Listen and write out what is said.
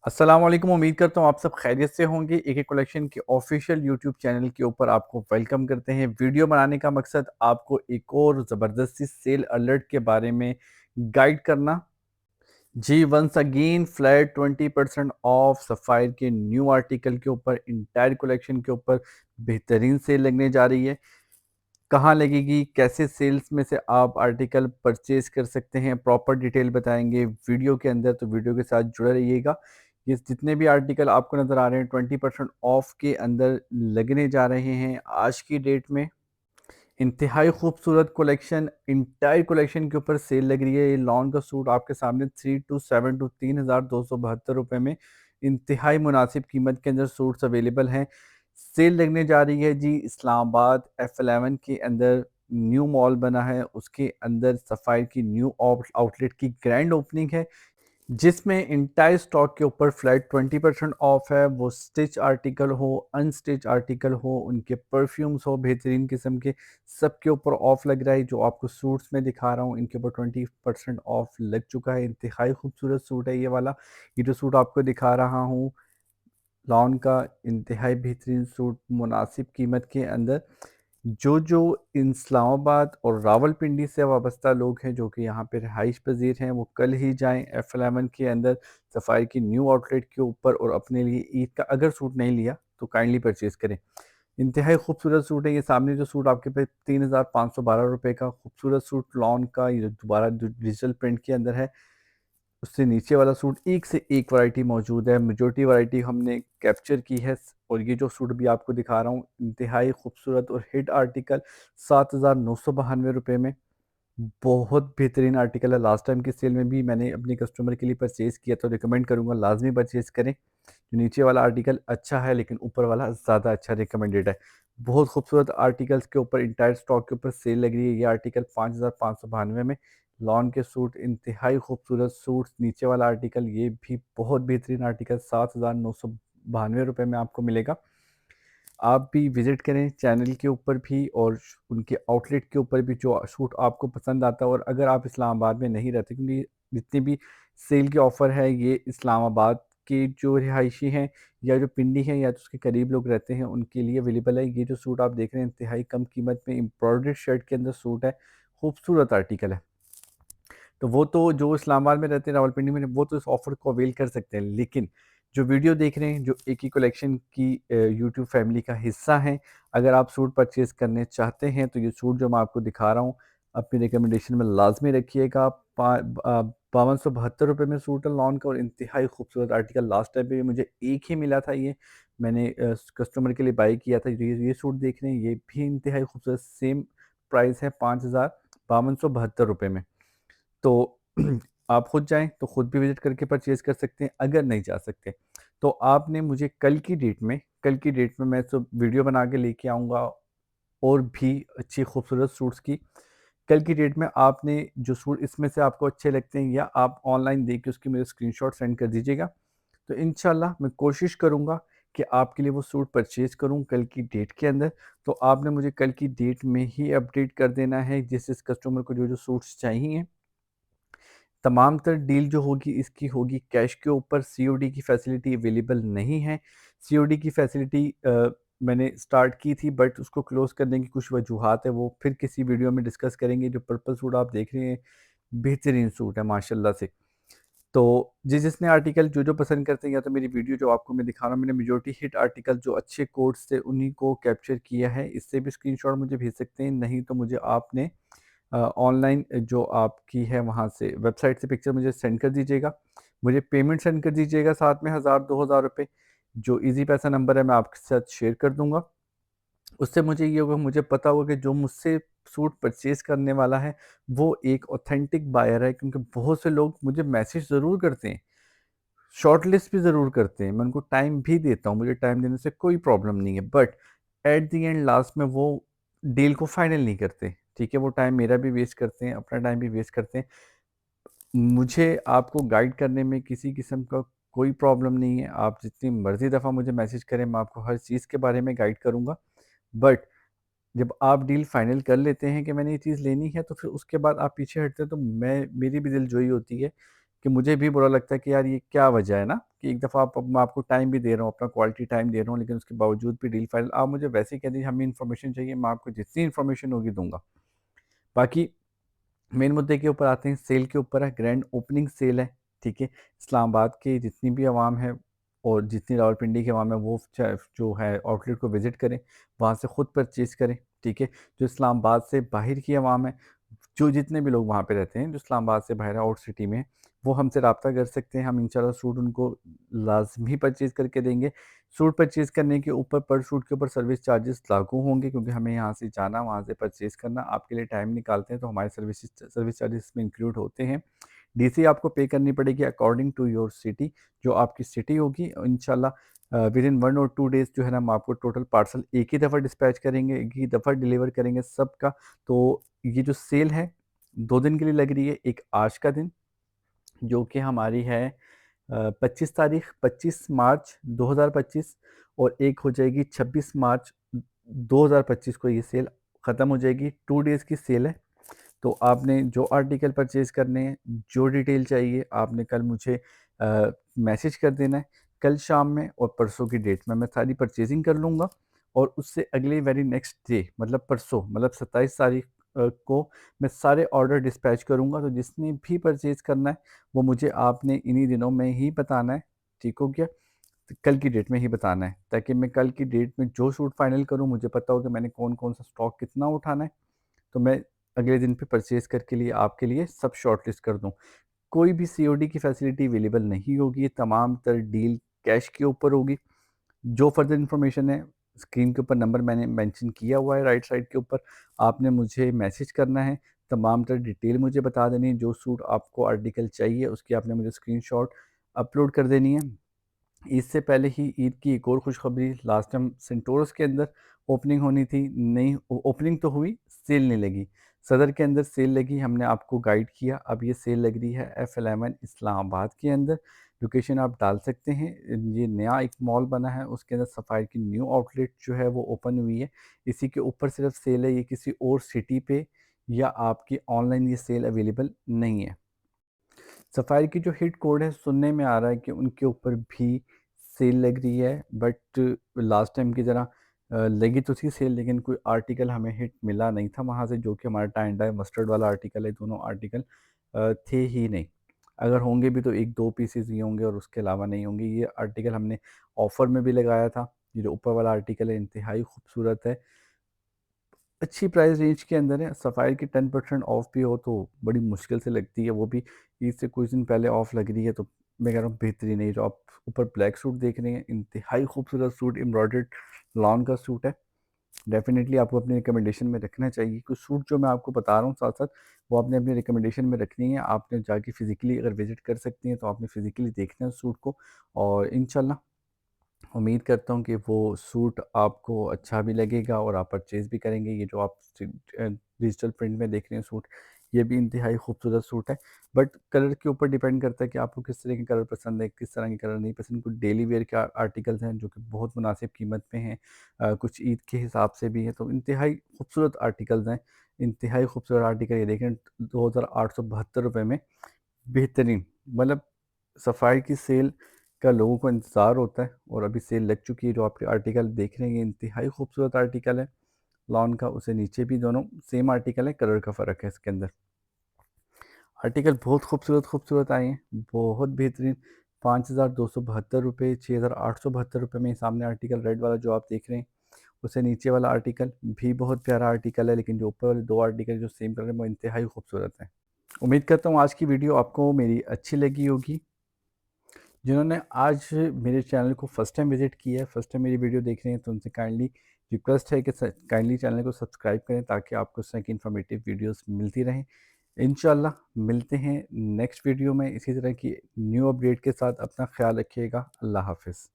अस्सलाम वालेकुम। उम्मीद करता हूँ आप सब खैरियत से होंगे। एके कलेक्शन के ऑफिशियल यूट्यूब चैनल के ऊपर आपको वेलकम करते हैं। वीडियो बनाने का मकसद आपको एक और ज़बरदस्ती सेल अलर्ट के बारे में गाइड करना। जी, once again flat 20% off Sapphire के न्यू आर्टिकल के ऊपर, इंटायर कलेक्शन के ऊपर बेहतरीन सेल लगने जा रही है। कहाँ लगेगी, कैसे सेल्स में से आप आर्टिकल परचेज़ कर सकते हैं, प्रॉपर डिटेल बताएँगे वीडियो के अंदर, तो वीडियो के साथ जुड़े रहिएगा। ये जितने भी आर्टिकल आपको नज़र आ रहे हैं 20% ऑफ के अंदर लगने जा रहे हैं आज की डेट में। इंतहाई खूबसूरत कलेक्शन, इंटायर कलेक्शन के ऊपर सेल लग रही है। ये लॉन का सूट आपके सामने 3 टू 7 टू 3,272 रुपए में इंतहाई मुनासिब कीमत के अंदर सूट्स अवेलेबल हैं। सेल लगने जा रही है जी, इस्लामाबाद F11 के अंदर न्यू मॉल बना है, उसके अंदर सफ़ायर की न्यू आउटलेट की ग्रैंड ओपनिंग है। जिसमें एंटायर स्टॉक के ऊपर फ्लैट 20% ऑफ है। वो स्टिच आर्टिकल हो, अनस्टिच आर्टिकल हो, उनके परफ्यूम्स हो बेहतरीन किस्म के, सबके ऊपर ऑफ लग रहा है। जो आपको सूट्स में दिखा रहा हूँ इनके ऊपर 20% ऑफ लग चुका है। इंतहाई खूबसूरत सूट है ये वाला। ये जो सूट आपको दिखा रहा हूँ लॉन का, इंतहाई बेहतरीन सूट मुनासिब कीमत के अंदर। जो इस्लामाबाद और रावलपिंडी से वाबस्ता लोग हैं जो कि यहाँ पे रिहाइश पजीर हैं, वो कल ही जाएं F11 के अंदर सफ़ारी की न्यू आउटलेट के ऊपर और अपने लिए ईद का अगर सूट नहीं लिया तो काइंडली परचेज़ करें। इंतहाई खूबसूरत सूट है ये। सामने जो सूट आपके पे 3,512 रुपये का खूबसूरत सूट लॉन का, ये दोबारा जो डिजिटल प्रिंट के अंदर है, उससे नीचे वाला सूट एक से एक वैरायटी मौजूद है। मेजॉरिटी वैरायटी हमने कैप्चर की है। और ये जो सूट भी आपको दिखा रहा हूँ इंतहाई खूबसूरत और हिट आर्टिकल 7,992 रुपये में। बहुत बेहतरीन आर्टिकल है। लास्ट टाइम की सेल में भी मैंने अपने कस्टमर के लिए परचेज़ किया, तो रिकमेंड करूँगा लाजमी परचेज़ करें। जो नीचे वाला आर्टिकल अच्छा है लेकिन ऊपर वाला ज़्यादा अच्छा रिकमेंडेड है। बहुत खूबसूरत आर्टिकल्स के ऊपर इंटायर स्टॉक के ऊपर सेल लग रही है। ये आर्टिकल 5,592 में लॉन के सूट, इंतहाई खूबसूरत सूट्स। नीचे वाला आर्टिकल ये भी बहुत बेहतरीन आर्टिकल 7,992 रुपये में आपको मिलेगा। आप भी विज़िट करें चैनल के ऊपर भी और उनके आउटलेट के ऊपर भी, जो सूट आपको पसंद आता है। और अगर आप इस्लामाबाद में नहीं रहते, क्योंकि जितनी भी सेल के ऑफ़र है ये इस्लामाबाद के जो रिहायशी हैं या जो पिंडी हैं या तो उसके करीब लोग रहते हैं उनके लिए अवेलेबल है। ये जो सूट आप देख रहे हैं इंतहाई कम कीमत में एम्ब्रॉयडर्ड शर्ट के अंदर सूट है, खूबसूरत आर्टिकल है। तो वो तो जो इस्लामाबाद में रहते हैं, रावलपिंडी में, वो तो इस ऑफ़र को अवेल कर सकते हैं। लेकिन जो वीडियो देख रहे हैं, जो एक ही कलेक्शन की यूट्यूब फैमिली का हिस्सा हैं, अगर आप सूट परचेज़ करने चाहते हैं तो ये सूट जो मैं आपको दिखा रहा हूँ अपनी रिकमेंडेशन में लाज़मी रखिएगा। 5,272 रुपये में सूट है लॉन का और इंतहाई खूबसूरत आर्टिकल। लास्ट टाइम पे भी मुझे एक ही मिला था ये, मैंने कस्टमर के लिए बाय किया था। ये सूट देख रहे हैं, ये भी इंतहाई खूबसूरत, सेम प्राइस है 5,5272 रुपये में। तो आप खुद जाएँ तो खुद भी विज़िट करके परचेज़ कर सकते हैं। अगर नहीं जा सकते, तो आपने मुझे कल की डेट में मैं सब वीडियो बना के लेके आऊँगा और भी अच्छी खूबसूरत सूट्स की। कल की डेट में आपने जो सूट इसमें से आपको अच्छे लगते हैं या आप ऑनलाइन देख के उसकी मुझे स्क्रीनशॉट सेंड कर दीजिएगा। तो इंशाल्लाह मैं कोशिश करूँगा कि आपके लिए वो सूट परचेज़ करूँ कल की डेट के अंदर। तो आपने मुझे कल की डेट में ही अपडेट कर देना है जिस कस्टमर को जो सूट्स चाहिए। तमाम तर डील जो होगी इसकी होगी कैश के ऊपर। सीओडी की फैसिलिटी अवेलेबल नहीं है। सीओडी की फैसिलिटी मैंने स्टार्ट की थी बट उसको क्लोज़ करने की कुछ वजूहात है, वो फिर किसी वीडियो में डिस्कस करेंगे। जो पर्पल सूट आप देख रहे हैं, बेहतरीन सूट है माशाल्लाह से। तो जिसने आर्टिकल जो पसंद करते हैं, या तो मेरी वीडियो जो आपको मैं दिखा रहा हूँ, मैंने मेजॉरिटी हिट आर्टिकल जो अच्छे कोट्स थे उन्हीं को कैप्चर किया है। इससे भी स्क्रीनशॉट मुझे भेज सकते हैं, नहीं तो मुझे आपने ऑनलाइन जो आपकी है वहाँ से वेबसाइट से पिक्चर मुझे सेंड कर दीजिएगा। मुझे पेमेंट सेंड कर दीजिएगा साथ में 1000-2000 रुपए। जो ईज़ी पैसा नंबर है मैं आपके साथ शेयर कर दूँगा। उससे मुझे ये होगा, मुझे पता होगा कि जो मुझसे सूट परचेज़ करने वाला है वो एक ऑथेंटिक बायर है। क्योंकि बहुत से लोग मुझे मैसेज ज़रूर करते हैं, शॉर्टलिस्ट भी ज़रूर करते हैं, मैं उनको टाइम भी देता हूँ, मुझे टाइम देने से कोई प्रॉब्लम नहीं है। But at the end last में वो डील को फाइनल नहीं करते, ठीक है? वो टाइम मेरा भी वेस्ट करते हैं, अपना टाइम भी वेस्ट करते हैं। मुझे आपको गाइड करने में किसी किस्म का कोई प्रॉब्लम नहीं है। आप जितनी मर्ज़ी दफ़ा मुझे मैसेज करें, मैं आपको हर चीज़ के बारे में गाइड करूँगा। बट जब आप डील फाइनल कर लेते हैं कि मैंने ये चीज़ लेनी है, तो फिर उसके बाद आप पीछे हटते हैं, तो मेरी भी दिलजोई होती है कि मुझे भी बुरा लगता है कि यार ये क्या वजह है ना, कि एक दफ़ा मैं आपको टाइम भी दे रहा हूँ, अपना क्वालिटी टाइम दे रहा हूँ, लेकिन उसके बावजूद भी डील फाइनल आप मुझे वैसे ही कह दीजिए हमें इन्फॉर्मेशन चाहिए, मैं आपको जितनी इन्फॉर्मेशन होगी दूँगा। बाकी मेन मुद्दे के ऊपर आते हैं, सेल के ऊपर है, ग्रैंड ओपनिंग सेल है, ठीक है? इस्लामाबाद की जितनी भी अवाम है और जितनी रावलपिंडी की अवाम है वो जो है आउटलेट को विज़िट करें, वहाँ से ख़ुद परचेज़ करें, ठीक है? जो इस्लामाबाद से बाहर की अवाम है, जो जितने भी लोग वहाँ पे रहते हैं, जो इस्लामाबाद से बाहर आउट सिटी में, वो हमसे राब्ता कर सकते हैं, हम इंशाल्लाह सूट उनको लाज़मी परचेज़ करके देंगे। सूट परचेज़ करने के ऊपर पर सूट के ऊपर सर्विस चार्जेस लागू होंगे, क्योंकि हमें यहाँ से जाना, वहाँ से परचेज़ करना, आपके लिए टाइम निकालते हैं, तो हमारे सर्विस चार्जेस में इंक्लूड होते हैं। डीसी आपको पे करनी पड़ेगी अकॉर्डिंग टू योर सिटी, जो आपकी सिटी होगी इंशाल्लाह विदिन 1 और 2 डेज़ जो है ना हम आपको टोटल पार्सल एक ही दफ़ा डिस्पैच करेंगे, एक ही दफ़ा डिलीवर करेंगे सबका। तो ये जो सेल है 2 दिन के लिए लग रही है, एक आज का दिन जो कि हमारी है 25 तारीख 25 मार्च 2025 और एक हो जाएगी 26 मार्च 2025 को ये सेल ख़त्म हो जाएगी। 2 डेज़ की सेल है। तो आपने जो आर्टिकल परचेज़ करने हैं, जो डिटेल चाहिए आपने कल मुझे मैसेज कर देना है। कल शाम में और परसों की डेट में मैं सारी परचेज़िंग कर लूँगा और उससे अगले वेरी नेक्स्ट डे मतलब परसों मतलब 27 तारीख को मैं सारे ऑर्डर डिस्पैच करूँगा। तो जिसने भी परचेज़ करना है वो मुझे आपने इन्हीं दिनों में ही बताना है, ठीक हो गया? तो कल की डेट में ही बताना है, ताकि मैं कल की डेट में जो सूट फाइनल करूँ मुझे पता हो कि मैंने कौन-कौन सा स्टॉक कितना उठाना है, तो मैं अगले दिन पे परचेज़ करके लिए आपके लिए सब शॉर्टलिस्ट कर दूँ। कोई भी सीओडी की फैसिलिटी अवेलेबल नहीं होगी, ये तमाम तर डील कैश के ऊपर होगी। जो फर्दर इन्फॉर्मेशन है, स्क्रीन के ऊपर नंबर मैंने मेंशन किया हुआ है राइट साइड के ऊपर, आपने मुझे मैसेज करना है, तमाम तर डिटेल मुझे बता देनी है, जो सूट आपको आर्टिकल चाहिए उसकी आपने मुझे स्क्रीनशॉट अपलोड कर देनी है। ईद से पहले ही ईद की एक और खुशखबरी, लास्ट टाइम सेंटोरस के अंदर ओपनिंग होनी थी, नहीं ओपनिंग तो हुई, सेल नहीं लगी। सदर के अंदर सेल लगी, हमने आपको गाइड किया, अब ये सेल लग रही है F11 इस्लामाबाद के अंदर। लोकेशन आप डाल सकते हैं, ये नया एक मॉल बना है, उसके अंदर सफ़ायर की न्यू आउटलेट जो है वो ओपन हुई है। इसी के ऊपर सिर्फ सेल है, ये किसी और सिटी पे या आपकी ऑनलाइन ये सेल अवेलेबल नहीं है। सफ़ारी की जो हिट कोड है सुनने में आ रहा है कि उनके ऊपर भी सेल लग रही है, बट लास्ट टाइम की तरह लगी तो थी सेल, लेकिन कोई आर्टिकल हमें हिट मिला नहीं था वहाँ से, जो कि हमारा टाई एंड डाई मस्टर्ड वाला आर्टिकल है, दोनों आर्टिकल थे ही नहीं। अगर होंगे भी तो 1-2 पीसेज़ ही होंगे और उसके अलावा नहीं होंगे। ये आर्टिकल हमने ऑफ़र में भी लगाया था। ये जो ऊपर वाला आर्टिकल है इंतहाई खूबसूरत है। अच्छी प्राइस रेंज के अंदर है। सफ़ायर की 10% ऑफ भी हो तो बड़ी मुश्किल से लगती है, वो भी ईद से कुछ दिन पहले ऑफ लग रही है, तो मैं कह रहा हूँ बेहतरीन है। जो आप ऊपर ब्लैक सूट देख रहे हैं, इंतहाई खूबसूरत सूट, एम्ब्रॉयडर्ड लॉन का सूट है। डेफ़िनेटली आपको अपनी रिकमेंडेशन में रखना चाहिए। कुछ सूट जो मैं आपको बता रहा हूँ साथ-साथ, वो आपने अपनी रिकमेंडेशन में रखनी है। आपने जाके फ़िज़िकली अगर विज़िट कर सकती हैं, तो आपने फ़िज़िकली देखना है उस सूट को, और इंशाल्लाह उम्मीद करता हूँ कि वो सूट आपको अच्छा भी लगेगा और आप परचेज़ भी करेंगे। ये जो आप डिजिटल प्रिंट में देख रहे हैं सूट, ये भी इंतहाई खूबसूरत सूट है। बट कलर के ऊपर डिपेंड करता है कि आपको किस तरह के कलर पसंद है, किस तरह के कलर नहीं पसंद। कुछ डेली वेयर के आर्टिकल्स हैं जो कि बहुत मुनासिब कीमत पे हैं, कुछ ईद के हिसाब से भी हैं, तो इंतहाई खूबसूरत आर्टिकल्स हैं। इंतहाई खूबसूरत आर्टिकल ये देखें, ₹2872 में बेहतरीन, मतलब सफ़ाई की सेल का लोगों को इंतज़ार होता है और अभी सेल लग चुकी है। जो आप आर्टिकल देख रहे हैं, ये इंतहाई खूबसूरत आर्टिकल है लॉन का, उससे नीचे भी दोनों सेम आर्टिकल है, कलर का फ़र्क है इसके अंदर। आर्टिकल बहुत खूबसूरत आए हैं, बहुत बेहतरीन। ₹5272, ₹6872 में। सामने आर्टिकल रेड वाला जो आप देख रहे हैं, उससे नीचे वाला आर्टिकल भी बहुत प्यारा आर्टिकल है, लेकिन जो ऊपर वाले 2 आर्टिकल जो सेम कलर में, वो इंतहाई खूबसूरत हैं। उम्मीद करता हूँ आज की वीडियो आपको मेरी अच्छी लगी होगी। जिन्होंने आज मेरे चैनल को फर्स्ट टाइम विज़िट किया है, फर्स्ट टाइम मेरी वीडियो देख रहे हैं, तो उनसे काइंडली रिक्वेस्ट है कि काइंडली चैनल को सब्सक्राइब करें, ताकि आपको इस तरह की इन्फॉर्मेटिव वीडियोस मिलती रहें। इंशाल्लाह मिलते हैं नेक्स्ट वीडियो में इसी तरह की न्यू अपडेट के साथ। अपना ख्याल रखिएगा। अल्लाह हाफ़िज़।